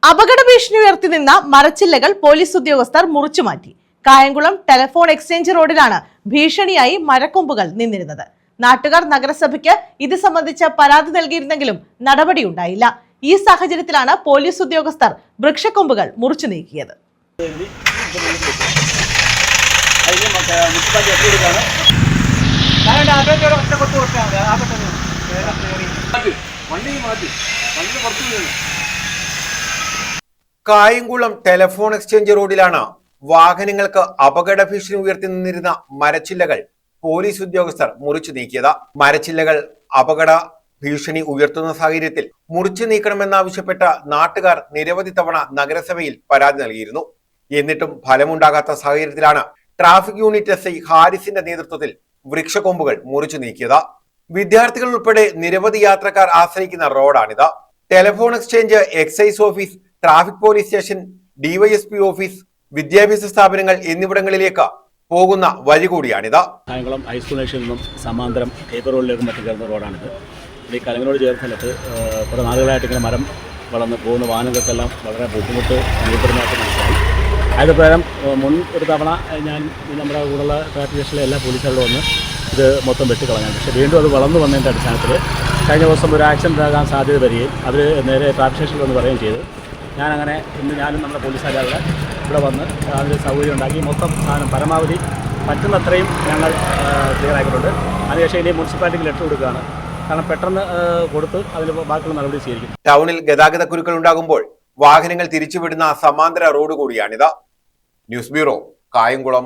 അപകട ഭീഷണി ഉയർത്തി നിന്ന മരച്ചില്ലകൾ പോലീസ് ഉദ്യോഗസ്ഥർ മുറിച്ചുമാറ്റി. കായംകുളം ടെലിഫോൺ എക്സ്ചേഞ്ച് റോഡിലാണ് ഭീഷണിയായി മരക്കൊമ്പുകൾ നിന്നിരുന്നത്. നാട്ടുകാർ നഗരസഭയ്ക്ക് ഇത് സംബന്ധിച്ച പരാതി നൽകിയിരുന്നെങ്കിലും നടപടിയുണ്ടായില്ല. ഈ സാഹചര്യത്തിലാണ് പോലീസ് ഉദ്യോഗസ്ഥർ വൃക്ഷക്കൊമ്പുകൾ മുറിച്ചു നീക്കിയത്. കായംകുളം ടെലിഫോൺ എക്സ്ചേഞ്ച് റോഡിലാണ് വാഹനങ്ങൾക്ക് അപകട ഭീഷണി ഉയർത്തി നിന്നിരുന്ന മരച്ചില്ലകൾ പോലീസ് ഉദ്യോഗസ്ഥർ മുറിച്ചു നീക്കിയത്. മരച്ചില്ലകൾ അപകട ഭീഷണി ഉയർത്തുന്ന സാഹചര്യത്തിൽ മുറിച്ചു നീക്കണമെന്നാവശ്യപ്പെട്ട നാട്ടുകാർ നിരവധി തവണ നഗരസഭയിൽ പരാതി നൽകിയിരുന്നു. എന്നിട്ടും ഫലമുണ്ടാകാത്ത സാഹചര്യത്തിലാണ് ട്രാഫിക് യൂണിറ്റ് SI ഹാരിസിന്റെ നേതൃത്വത്തിൽ വൃക്ഷക്കൊമ്പുകൾ മുറിച്ചു നീക്കിയത്. വിദ്യാർത്ഥികൾ ഉൾപ്പെടെ നിരവധി യാത്രക്കാർ ആശ്രയിക്കുന്ന റോഡാണിത്. Telephone exchange, excise office, traffic police station, DYSP office, വിദ്യാഭ്യാസ സ്ഥാപനങ്ങൾ എന്നിവിടങ്ങളിലേക്ക് പോകുന്ന വഴി കൂടിയാണിത്. കായംകുളം ഹൈസ്കൂൾ ജംഗ്ഷനിൽ നിന്നും സമാന്തരം കേപ്പർ റോഡിലേക്ക് മറ്റു കയറുന്ന റോഡാണിത്. ഈ കലങ്ങളോട് ചേർന്ന സ്ഥലത്ത് കുറേ നാളുകളായിട്ട് ഇങ്ങനെ മരം വളർന്ന് പോകുന്ന വാഹനങ്ങൾക്കെല്ലാം വളരെ ബുദ്ധിമുട്ട് അനുഭവപ്പെടുന്നതായിട്ട് മനസ്സിലായി. അതിന് പ്രകാരം മുൻ ഒരു തവണ ഞാൻ നമ്മുടെ കൂടെയുള്ള ട്രാഫിക് സ്റ്റേഷനിലെ എല്ലാ പോലീസുകാരോടും വന്ന് ഇത് മൊത്തം വെട്ടിക്കളഞ്ഞാണ്. പക്ഷേ വീണ്ടും അത് വളർന്നു വന്നതിൻ്റെ അടിസ്ഥാനത്തിൽ കഴിഞ്ഞ ദിവസം ഒരു ആക്സിഡൻ്റ് ആകാൻ സാധ്യത വരികയും അത് നേരെ ട്രാഫിക് സ്റ്റേഷനിൽ വന്ന് പറയുകയും ചെയ്തു. ഞാനങ്ങനെ ഇന്ന് ഞാനും നമ്മുടെ പോലീസുകാരുടെ ഇവിടെ വന്ന് അതിന് സൗകര്യം ഉണ്ടാക്കി മൊത്തം സാധനം പരമാവധി പറ്റുന്നത്രയും ഞങ്ങൾ ക്ലിയർ ആക്കിയിട്ടുണ്ട്. അതിനുശേഷം ഇനി മുനിസിപ്പാലിറ്റിക്ക് ലെറ്റർ കൊടുക്കുകയാണ്. കാരണം പെട്ടെന്ന് കൊടുത്ത് അതിൽ ബാക്കിയുള്ള നടപടി സ്വീകരിക്കും. ടൗണിൽ ഗതാഗത കുരുക്കൾ ഉണ്ടാകുമ്പോൾ വാഹനങ്ങൾ തിരിച്ചുവിടുന്ന സമാന്തര റോഡ് കൂടിയാണിത്. News bureau, Kayamkulam.